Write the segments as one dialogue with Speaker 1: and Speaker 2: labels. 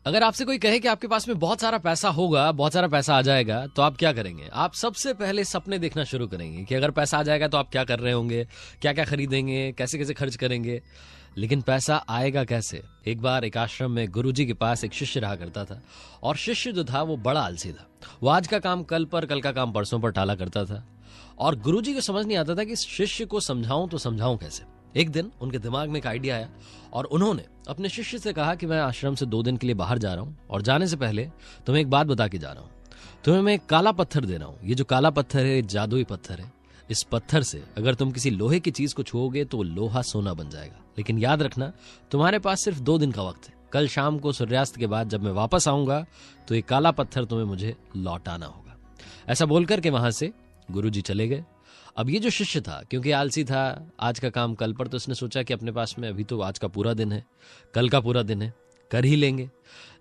Speaker 1: अगर आपसे कोई कहे कि आपके पास में बहुत सारा पैसा होगा, बहुत सारा पैसा आ जाएगा, तो आप क्या करेंगे? आप सबसे पहले सपने देखना शुरू करेंगे कि अगर पैसा आ जाएगा तो आप क्या कर रहे होंगे, क्या क्या खरीदेंगे, कैसे कैसे खर्च करेंगे। लेकिन पैसा आएगा कैसे? एक बार एक आश्रम में गुरुजी के पास एक शिष्य रहा करता था, और शिष्य जो था वो बड़ा आलसी था। वो आज का काम कल पर, कल का काम परसों पर टाला करता था, और गुरुजी को समझ नहीं आता था कि इस शिष्य को समझाऊं तो समझाऊं कैसे। एक दिन उनके दिमाग में एक आइडिया आया, और उन्होंने अपने शिष्य से कहा कि मैं आश्रम से 2 दिन के लिए बाहर जा रहा हूं, और जाने से पहले तुम्हें एक बात बता के जा रहा हूं। तुम्हें मैं एक काला पत्थर दे रहा हूं। ये जो काला पत्थर है, जादुई पत्थर है। इस पत्थर से अगर तुम किसी लोहे की चीज को छुओगे तो वो लोहा सोना बन जाएगा। लेकिन याद रखना, तुम्हारे पास सिर्फ 2 दिन का वक्त है। कल शाम को सूर्यास्त के बाद जब मैं वापस आऊंगा तो ये काला पत्थर तुम्हें मुझे लौटाना होगा। ऐसा बोलकर के वहां से गुरुजी चले गए। अब ये जो शिष्य था, क्योंकि आलसी था, आज का काम कल पर, तो उसने सोचा कि अपने पास में अभी तो आज का पूरा दिन है, कल का पूरा दिन है, कर ही लेंगे।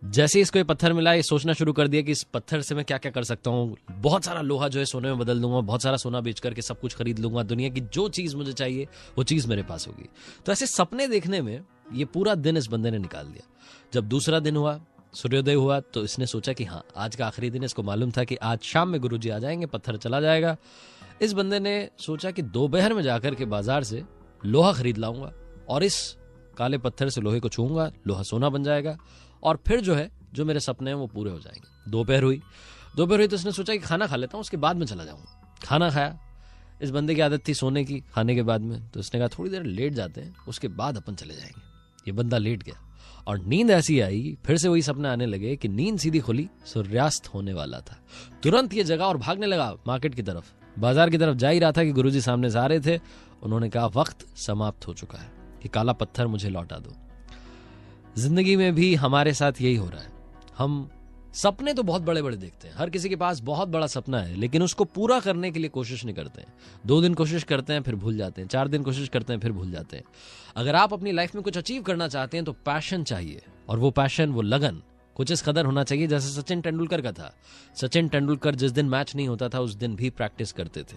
Speaker 1: जैसे इसको ये पत्थर मिला, ये सोचना शुरू कर दिया कि इस पत्थर से मैं क्या क्या कर सकता हूँ। बहुत सारा लोहा जो है सोने में बदल दूंगा, बहुत सारा सोना बेच करके सब कुछ खरीद लूंगा, दुनिया की जो चीज मुझे चाहिए वो चीज मेरे पास होगी। तो ऐसे सपने देखने में ये पूरा दिन इस बंदे ने निकाल दिया। जब दूसरा दिन हुआ, सूर्योदय हुआ, तो इसने सोचा कि हाँ, आज का आखिरी दिन। इसको मालूम था कि आज शाम में गुरुजी आ जाएंगे, पत्थर चला जाएगा। इस बंदे ने सोचा कि दोपहर में जाकर के बाजार से लोहा खरीद लाऊंगा, और इस काले पत्थर से लोहे को छूंगा, लोहा सोना बन जाएगा, और फिर जो है, जो मेरे सपने हैं वो पूरे हो जाएंगे। दोपहर हुई तो उसने सोचा कि खाना खा लेता हूं, उसके बाद में चला जाऊंगा। खाना खाया। इस बंदे की आदत थी सोने की खाने के बाद में, तो उसने कहा थोड़ी देर लेट जाते हैं, उसके बाद अपन चले जाएंगे। ये बंदा लेट गया, और नींद ऐसी आई, फिर से वही सपने आने लगे कि नींद सीधी खुली, सूर्यास्त होने वाला था। तुरंत ये जगा और भागने लगा मार्केट की तरफ, बाजार की तरफ जा ही रहा था कि गुरुजी सामने से आ रहे थे। उन्होंने कहा वक्त समाप्त हो चुका है, कि काला पत्थर मुझे लौटा दो। जिंदगी में भी हमारे साथ यही हो रहा है। हम सपने तो बहुत बड़े बड़े देखते हैं, हर किसी के पास बहुत बड़ा सपना है, लेकिन उसको पूरा करने के लिए कोशिश नहीं करते हैं। 2 दिन कोशिश करते हैं, फिर भूल जाते हैं। 4 दिन कोशिश करते हैं, फिर भूल जाते हैं। अगर आप अपनी लाइफ में कुछ अचीव करना चाहते हैं तो पैशन चाहिए, और वो पैशन, वो लगन कुछ इस कदर होना चाहिए जैसे सचिन तेंदुलकर का था। सचिन तेंदुलकर जिस दिन मैच नहीं होता था उस दिन भी प्रैक्टिस करते थे।